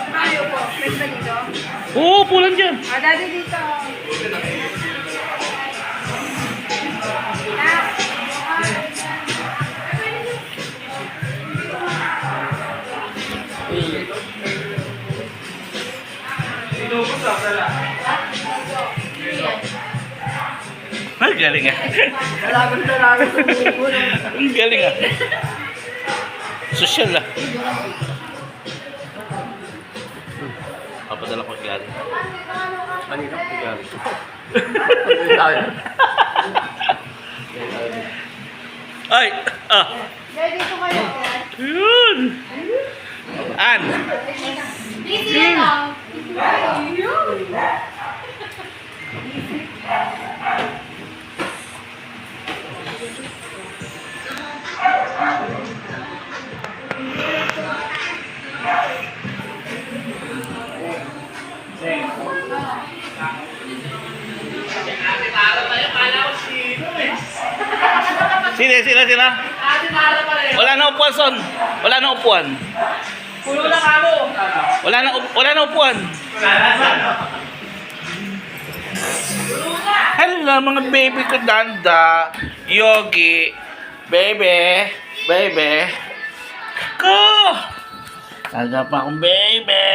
Tayo po. Pwede dito? Oo, pulan dyan. Daddy dito. Ang galing ah. Dalagang sa buko. Ang galing ah. Social ah. Papadala ko galing. Kanina ko galing. Ay! Ah! Daddy, dito kayo. Yun! An! Busy lang. Sila? Wala na upuan, son. Wala na upuan. Pulo na kamo. Wala na upuan. Hello mga baby ko, Danda, Yogi, baby, ko. Talaga pa akong baby.